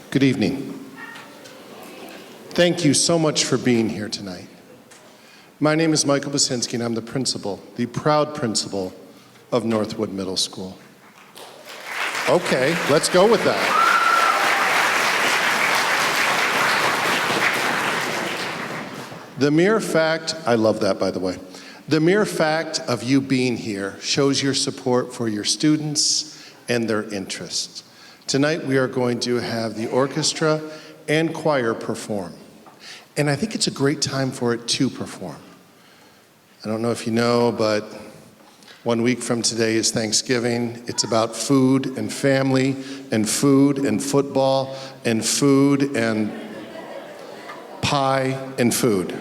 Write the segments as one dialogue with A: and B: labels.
A: Good evening. Thank you so much for being here tonight. My name is Michael Basinski, and I'm the principal, the proud principal of Northwood Middle School. Okay, let's go with that. The mere fact, I love that by the way, the mere fact of you being here shows your support for your students and their interests. Tonight we are going to have the orchestra and choir perform. And I think it's a great time for it to perform. I don't know if you know, but 1 week from today is Thanksgiving. It's about food and family and food and football and food and pie and food.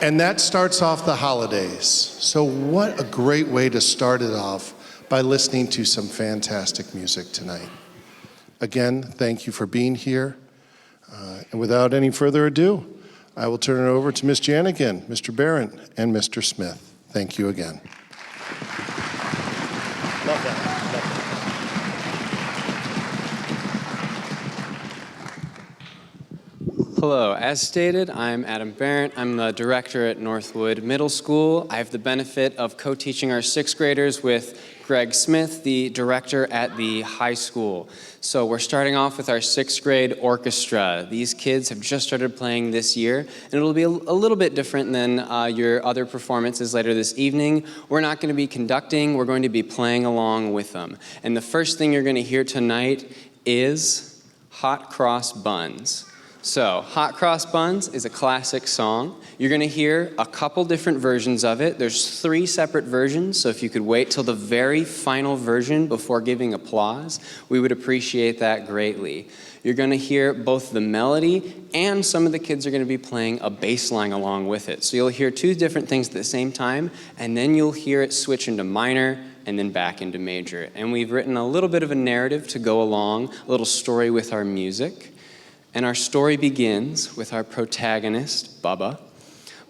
A: And that starts off the holidays. So what a great way to start it off by listening to some fantastic music tonight. Again, thank you for being here. And without any further ado, I will turn it over to Ms. Janigan, Mr. Barrett, and Mr. Smith. Thank you again. Love that.
B: Hello, as stated, I'm Adam Barrett. I'm the director at Northwood Middle School. I have the benefit of co-teaching our sixth graders with Greg Smith, the director at the high school. So we're starting off with our sixth grade orchestra. These kids have just started playing this year, and it'll be a little bit different than your other performances later this evening. We're not going to be conducting, we're going to be playing along with them. And the first thing you're going to hear tonight is Hot Cross Buns. So, Hot Cross Buns is a classic song. You're going to hear a couple different versions of it. There's 3 separate versions, so if you could wait till the very final version before giving applause, we would appreciate that greatly. You're going to hear both the melody and some of the kids are going to be playing a bass line along with it. So you'll hear 2 different things at the same time, and then you'll hear it switch into minor and then back into major. And we've written a little bit of a narrative to go along, a little story with our music. And our story begins with our protagonist, Bubba.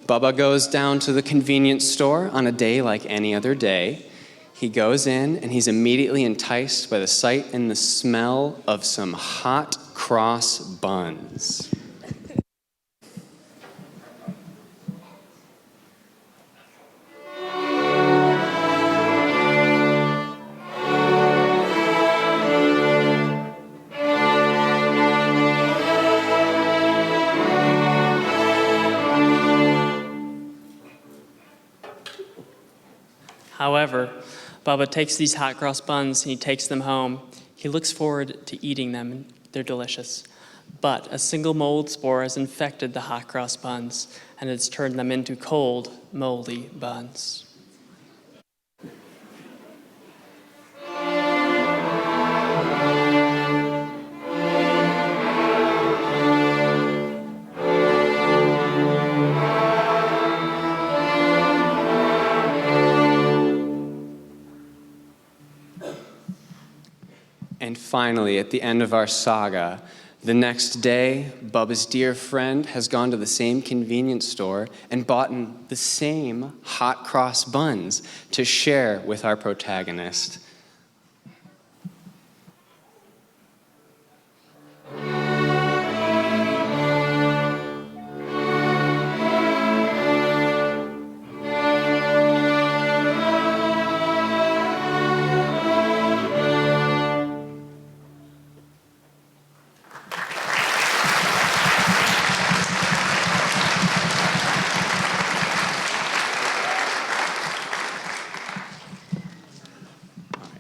B: Bubba goes down to the convenience store on a day like any other day. He goes in and he's immediately enticed by the sight and the smell of some hot cross buns.
C: However, Bubba takes these hot cross buns and he takes them home. He looks forward to eating them, and they're delicious. But a single mold spore has infected the hot cross buns, and it's turned them into cold, moldy buns.
B: And finally, at the end of our saga, the next day, Bubba's dear friend has gone to the same convenience store and bought the same hot cross buns to share with our protagonist.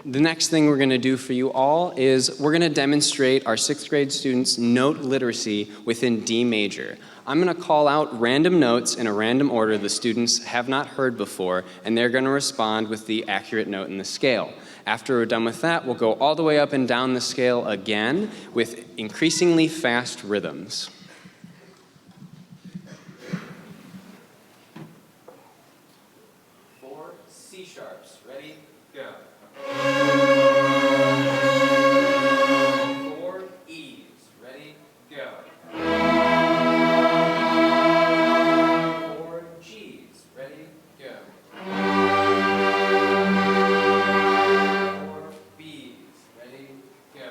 B: The next thing we're going to do for you all is we're going to demonstrate our sixth grade students' note literacy within D major. I'm going to call out random notes in a random order the students have not heard before, and they're going to respond with the accurate note in the scale. After we're done with that, we'll go all the way up and down the scale again with increasingly fast rhythms. 4 C sharps. Ready? Go. 4 E's. Ready? Go. 4 G's. Ready? Go. 4 B's. Ready? Go.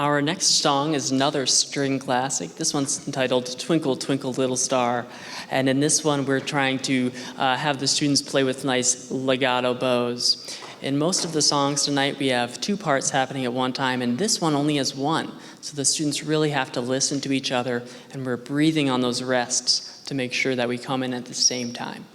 C: Our next song is another string classic. This one's entitled Twinkle, Twinkle, Little Star. And in this one, we're trying to have the students play with nice legato bows. In most of the songs tonight, we have two parts happening at one time, and this one only has one. So the students really have to listen to each other, and we're breathing on those rests to make sure that we come in at the same time.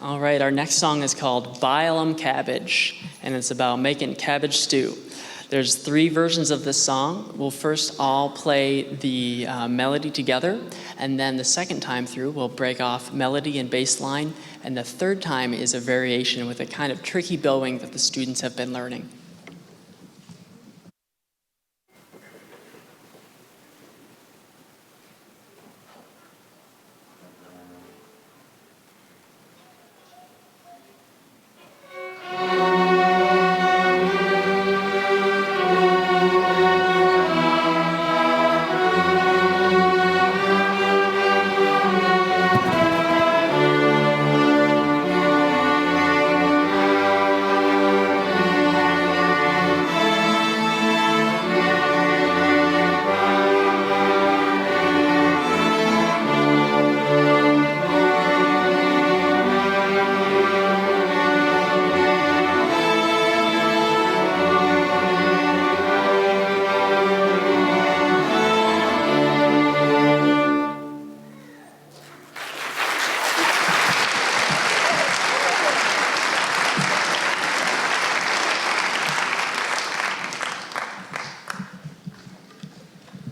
C: All right, our next song is called Bile 'em Cabbage, and it's about making cabbage stew. There's 3 versions of this song. We'll first all play the melody together, and then the second time through, we'll break off melody and bass line, and the third time is a variation with a kind of tricky bowing that the students have been learning.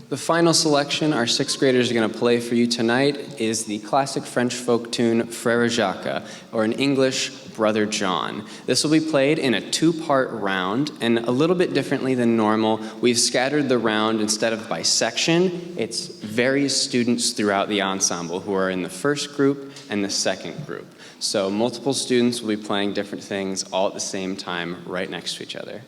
B: The final selection our 6th graders are going to play for you tonight is the classic French folk tune Frère Jacques, or in English, Brother John. This will be played in a 2-part round, and a little bit differently than normal, we've scattered the round instead of by section. It's various students throughout the ensemble who are in the first group and the second group. So multiple students will be playing different things all at the same time, right next to each other.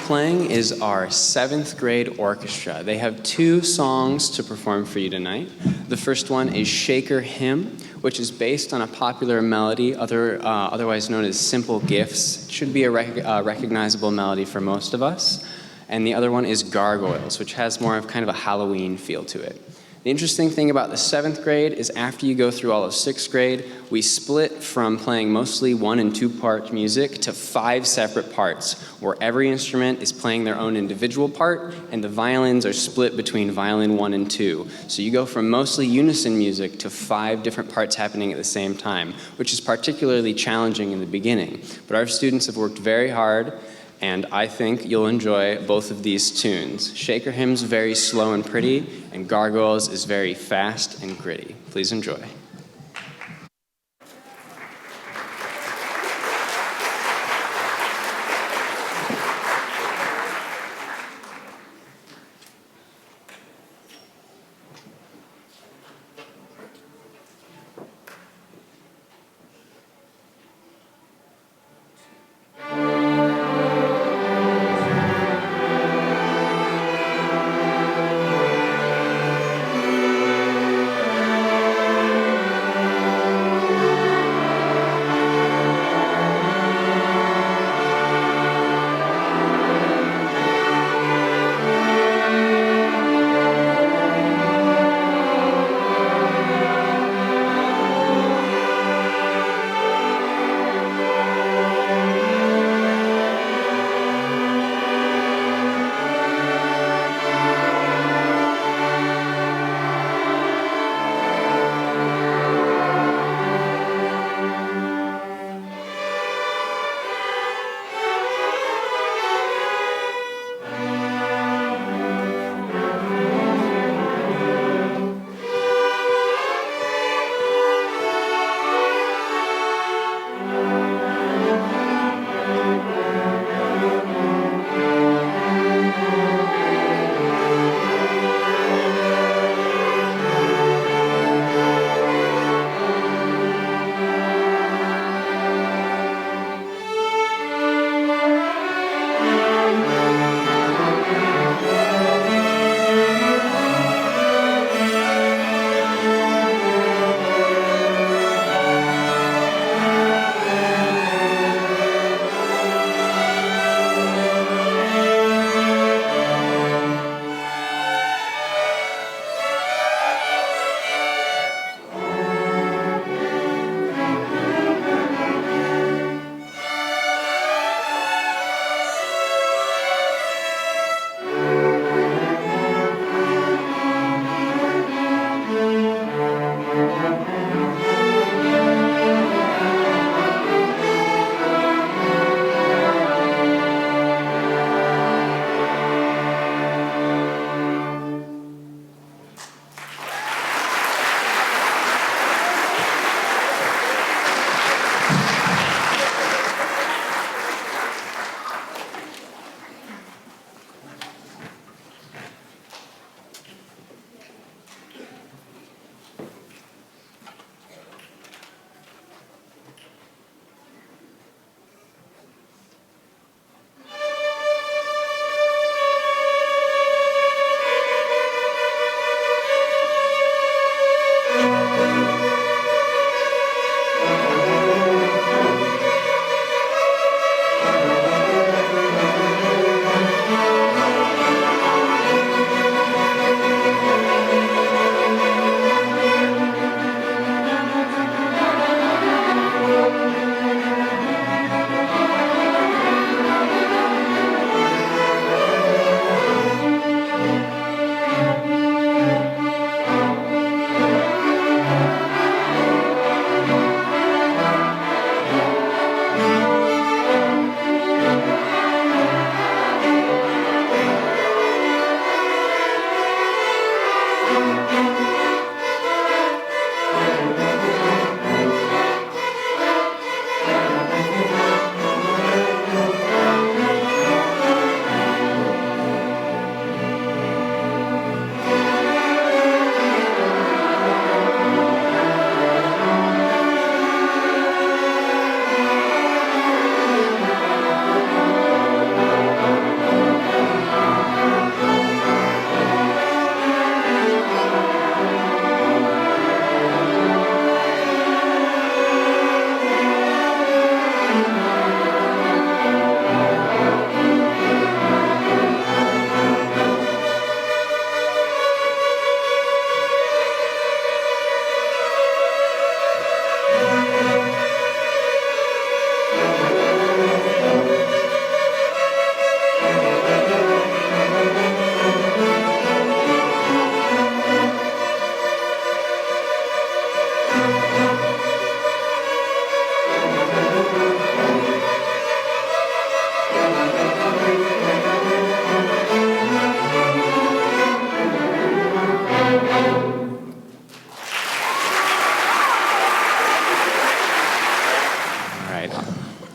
B: Playing is our 7th grade orchestra. They have 2 songs to perform for you tonight. The first one is Shaker Hymn, which is based on a popular melody, otherwise known as Simple Gifts. It should be a recognizable melody for most of us. And the other one is Gargoyles, which has more of kind of a Halloween feel to it. The interesting thing about the 7th grade is after you go through all of 6th grade, we split from playing mostly 1 and 2 part music to 5 separate parts, where every instrument is playing their own individual part, and the violins are split between violin 1 and 2. So you go from mostly unison music to 5 different parts happening at the same time, which is particularly challenging in the beginning. But our students have worked very hard, and I think you'll enjoy both of these tunes. Shaker Hymn's very slow and pretty, and Gargoyles is very fast and gritty. Please enjoy.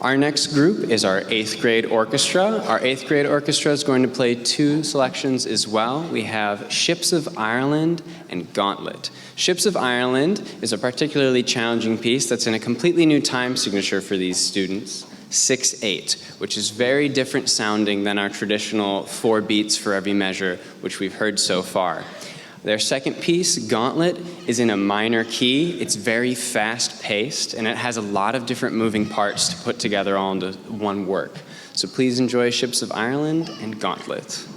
B: Our next group is our 8th grade orchestra. Our 8th grade orchestra is going to play 2 selections as well. We have Ships of Ireland and Gauntlet. Ships of Ireland is a particularly challenging piece that's in a completely new time signature for these students, 6/8, which is very different sounding than our traditional 4 beats for every measure, which we've heard so far. Their second piece, Gauntlet, is in a minor key. It's very fast-paced, and it has a lot of different moving parts to put together all into one work. So please enjoy Ships of Ireland and Gauntlet.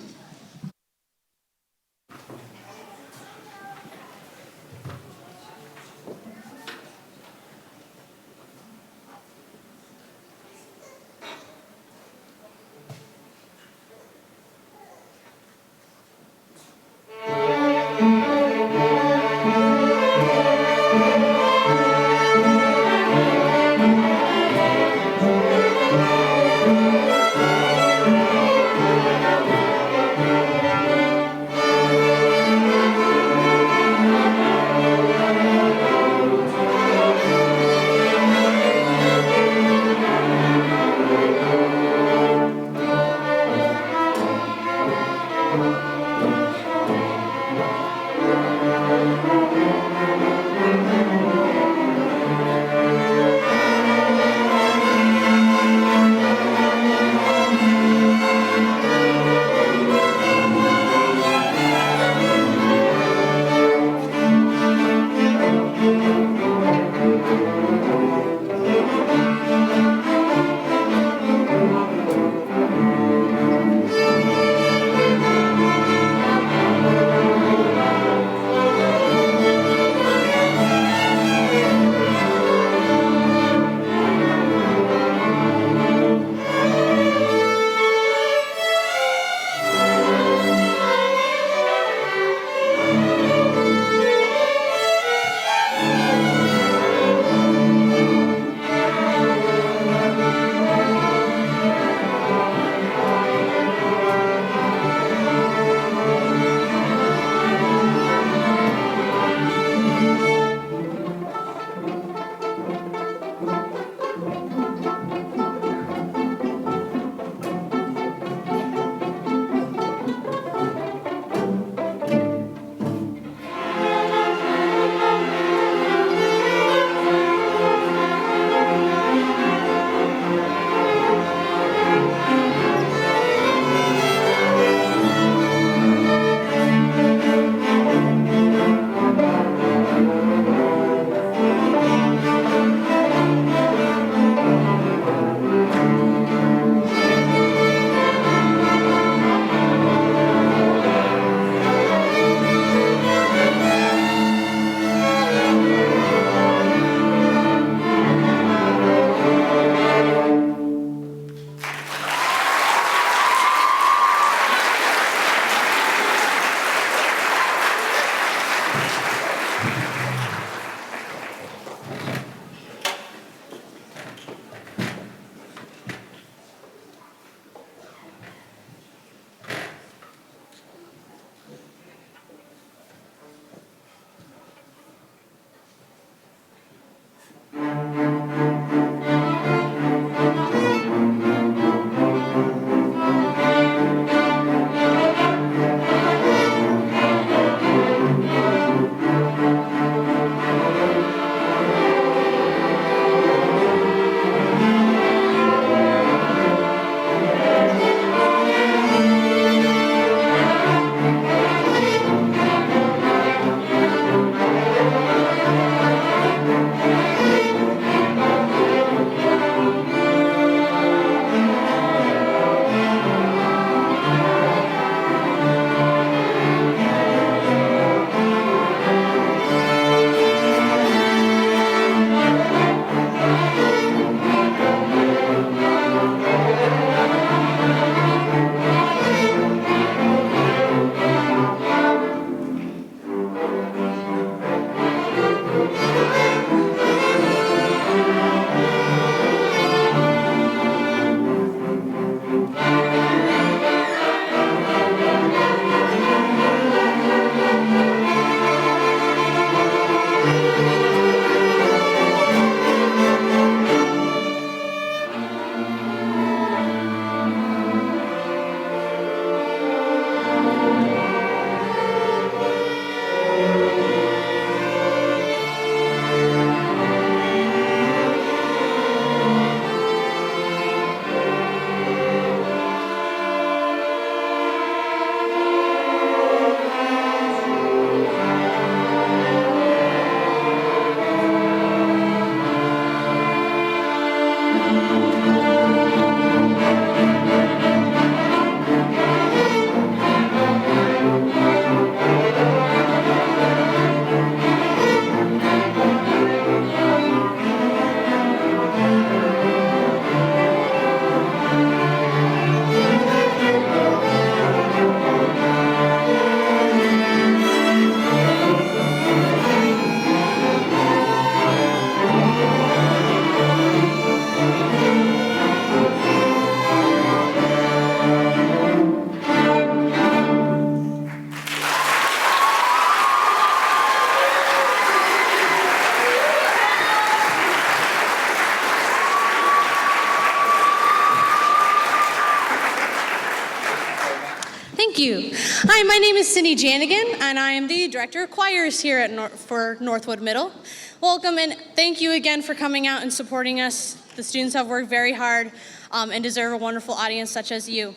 D: Hi, my name is Cindy Janigan, and I am the Director of Choirs here at for Northwood Middle. Welcome, and thank you again for coming out and supporting us. The students have worked very hard and deserve a wonderful audience such as you.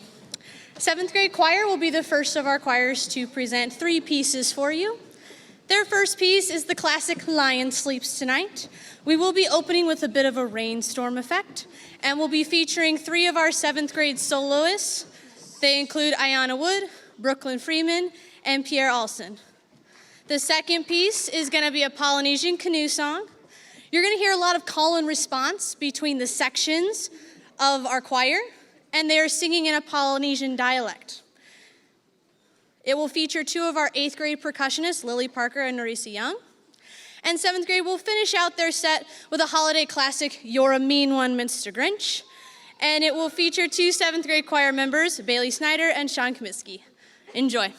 D: 7th grade choir will be the first of our choirs to present 3 pieces for you. Their first piece is the classic Lion Sleeps Tonight. We will be opening with a bit of a rainstorm effect, and we'll be featuring 3 of our 7th grade soloists. They include Ayana Wood, Brooklyn Freeman, and Pierre Alston. The second piece is going to be a Polynesian canoe song. You're going to hear a lot of call and response between the sections of our choir, and they are singing in a Polynesian dialect. It will feature 2 of our 8th grade percussionists, Lily Parker and Narisa Young. And 7th grade will finish out their set with a holiday classic, You're a Mean One, Mr. Grinch. And it will feature 2 7th grade choir members, Bailey Snyder and Sean Comiskey. Enjoy.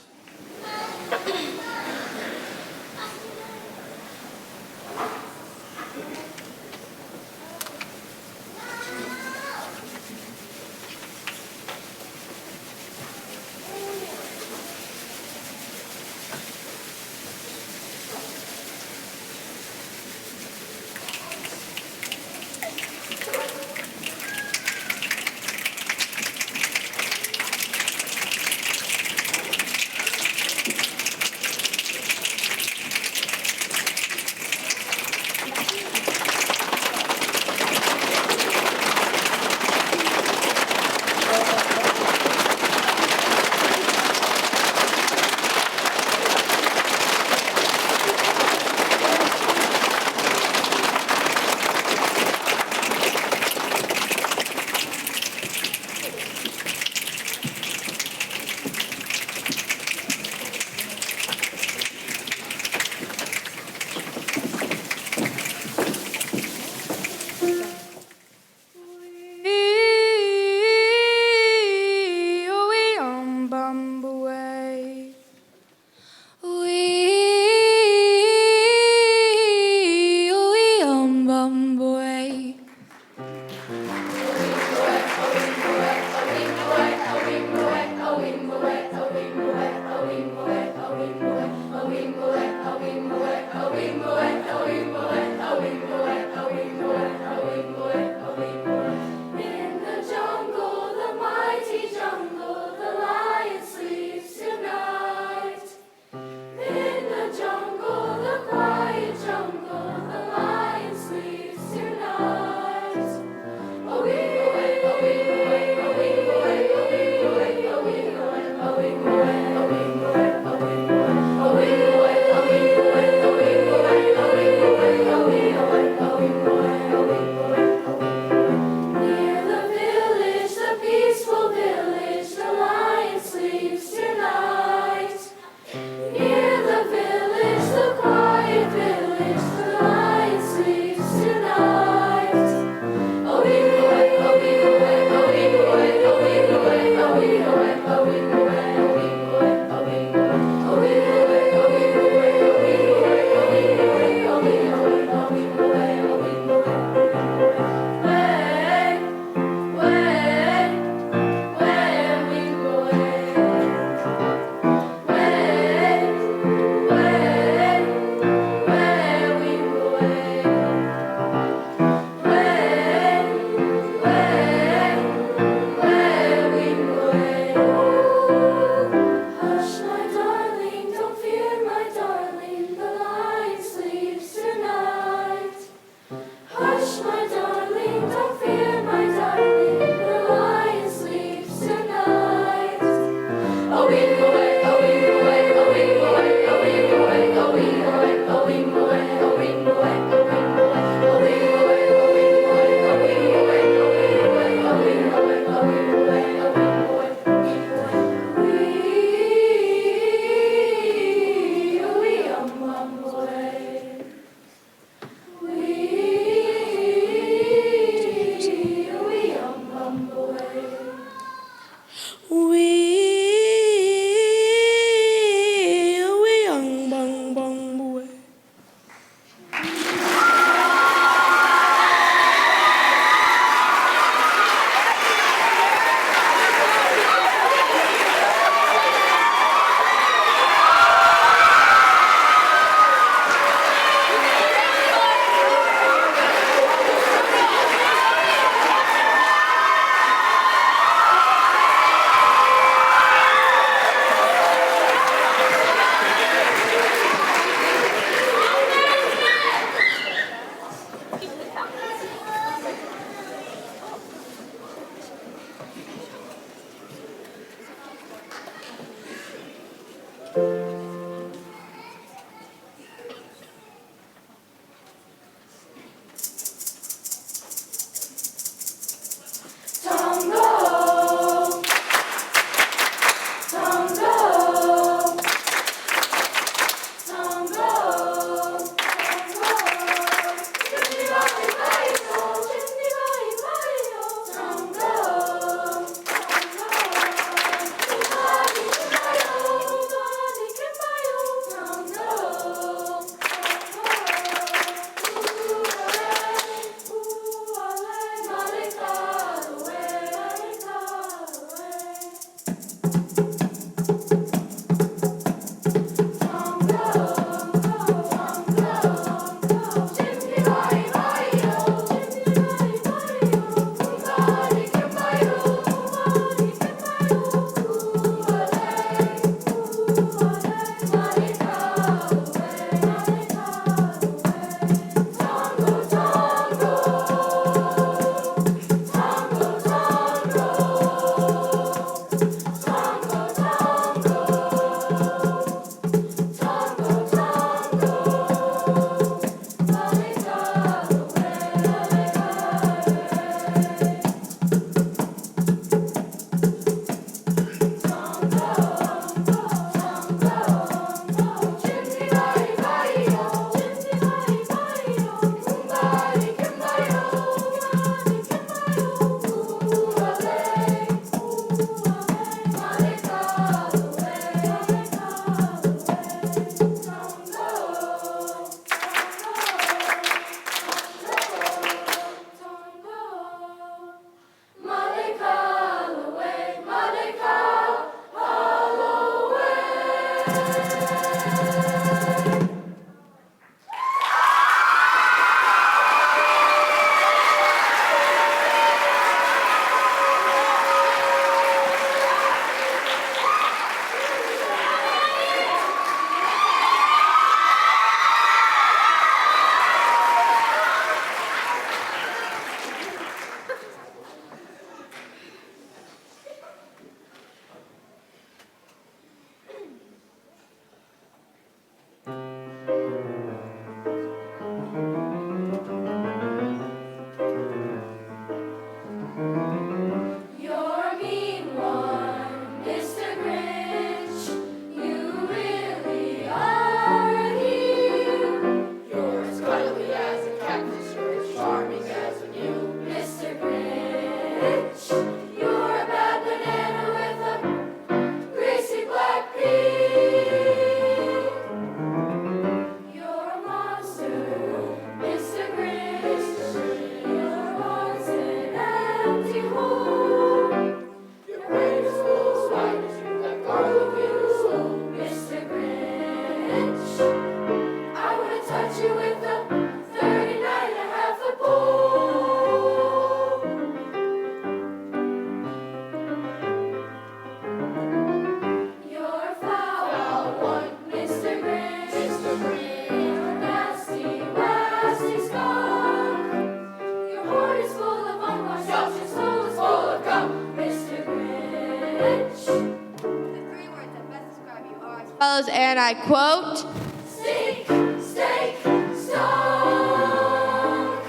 E: goes, and I quote,
F: Steak, steak, stock.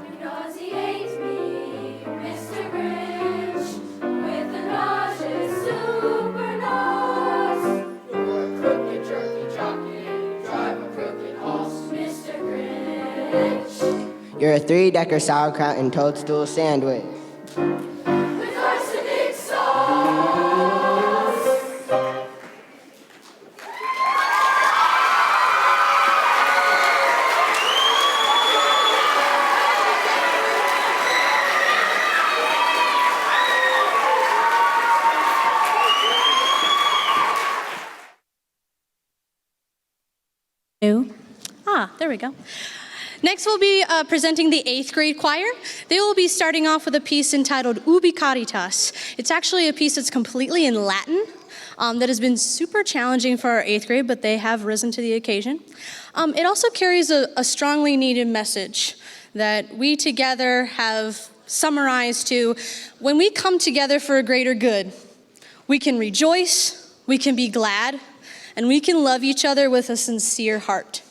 F: You nauseate me, Mr. Grinch, with the nauseous super nose. You're a crooked jerky jockey, and you drive a crooked horse, Mr. Grinch.
G: You're a three-decker sauerkraut and toadstool sandwich.
F: With arsenic sauce.
D: There we go. Next, we'll be presenting the 8th grade choir. They will be starting off with a piece entitled Ubi Caritas. It's actually a piece that's completely in Latin that has been super challenging for our 8th grade, but they have risen to the occasion. It also carries a strongly needed message that we together have summarized to, when we come together for a greater good, we can rejoice, we can be glad, and we can love each other with a sincere heart.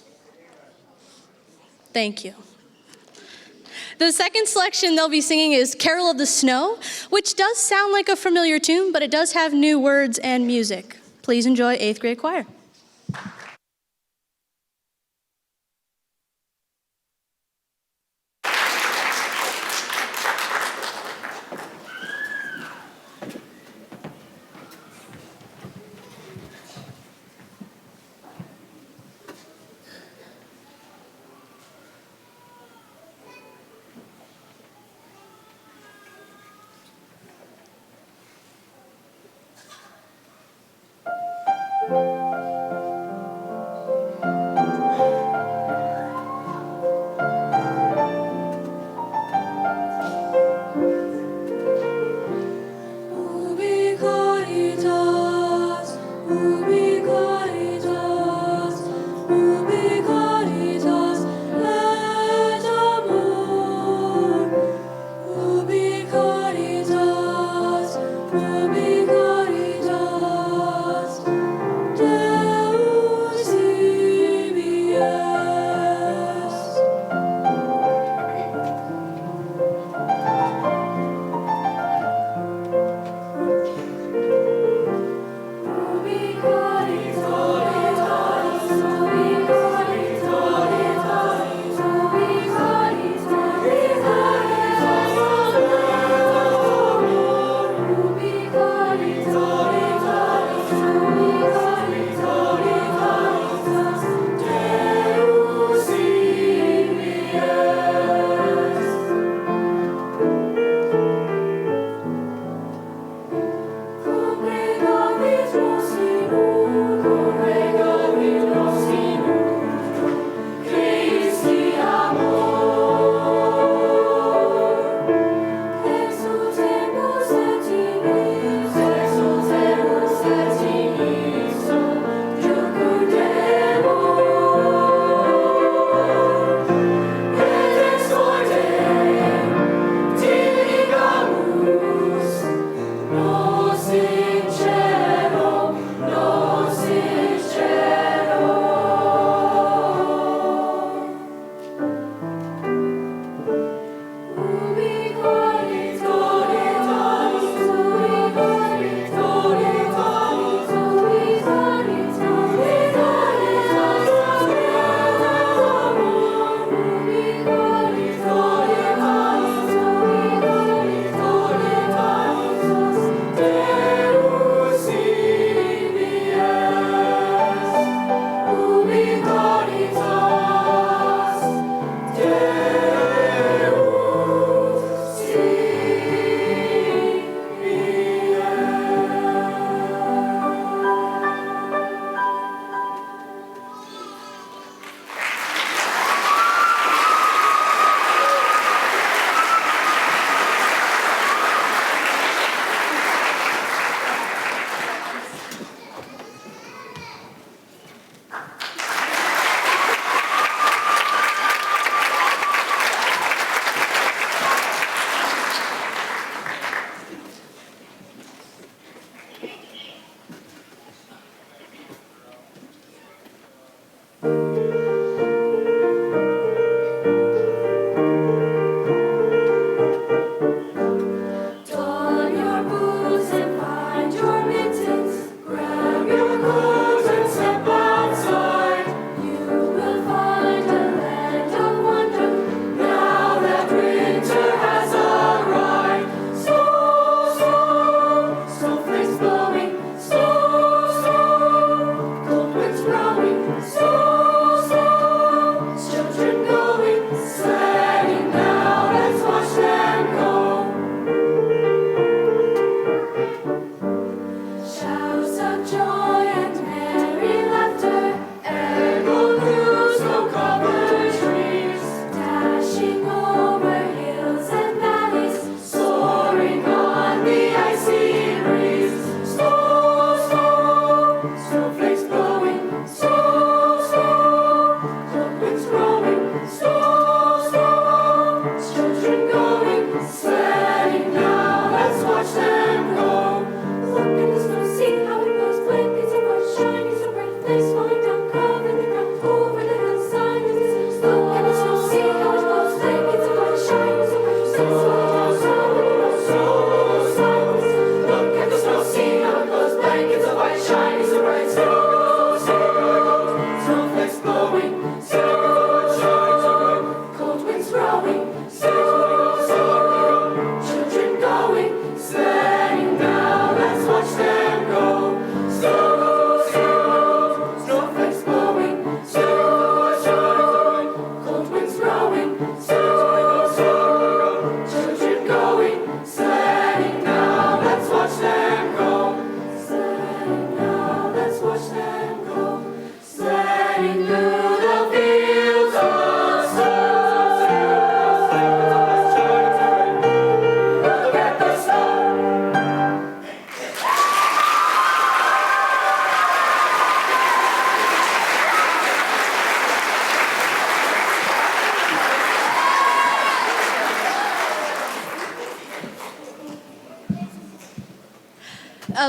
D: Thank you. The second selection they'll be singing is Carol of the Snow, which does sound like a familiar tune, but it does have new words and music. Please enjoy 8th grade choir.
F: Ubi caritas, ubi caritas, ubi caritas, et amor. Ubi caritas, Deo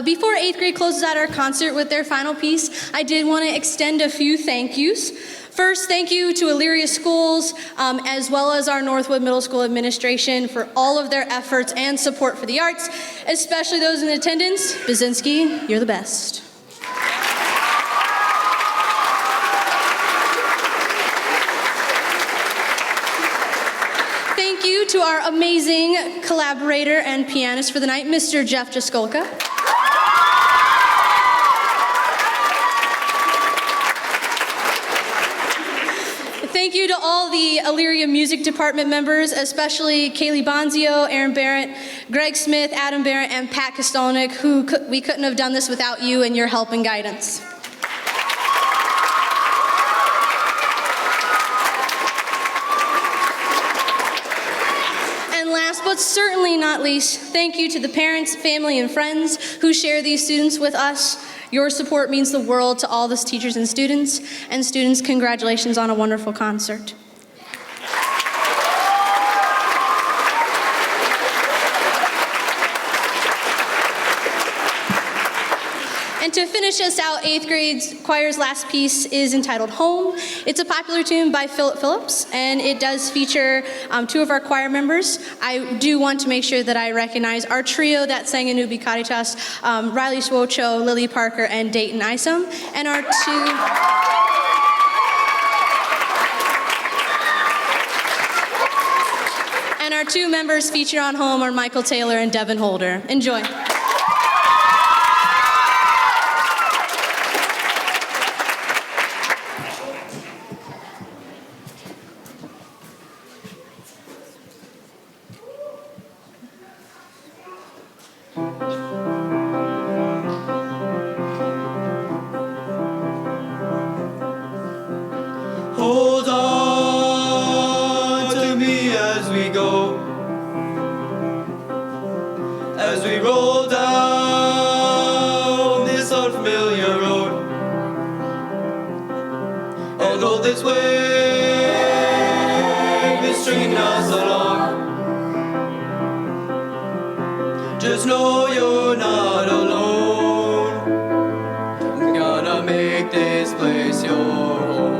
D: Before 8th grade closes out our concert with their final piece, I did want to extend a few thank yous. First, thank you to Elyria Schools, as well as our Northwood Middle School administration for all of their efforts and support for the arts, especially those in attendance. Basinski, you're the best. Thank you to our amazing collaborator and pianist for the night, Mr. Jeff Jaskolka. Thank you to all the Elyria Music Department members, especially Kaylee Bonzio, Aaron Barrett, Greg Smith, Adam Barrett, and Pat Kostolnik, we couldn't have done this without you and your help and guidance. And last but certainly not least, thank you to the parents, family, and friends who share these students with us. Your support means the world to all the teachers and students. And students, congratulations on a wonderful concert. And to finish us out, 8th grade choir's last piece is entitled Home. It's a popular tune by Philip Phillips, and it does feature 2 of our choir members. I do want to make sure that I recognize our trio that sang in Nubi Caritas, Riley Swocho, Lily Parker, and Dayton Isom, and our 2 members featured on Home are Michael Taylor and Devin Holder. Enjoy.
E: Hold on to me as we go, as we roll down this unfamiliar road. Although this wave is stringing us along, just know you're not alone. I'm gonna make this place your home.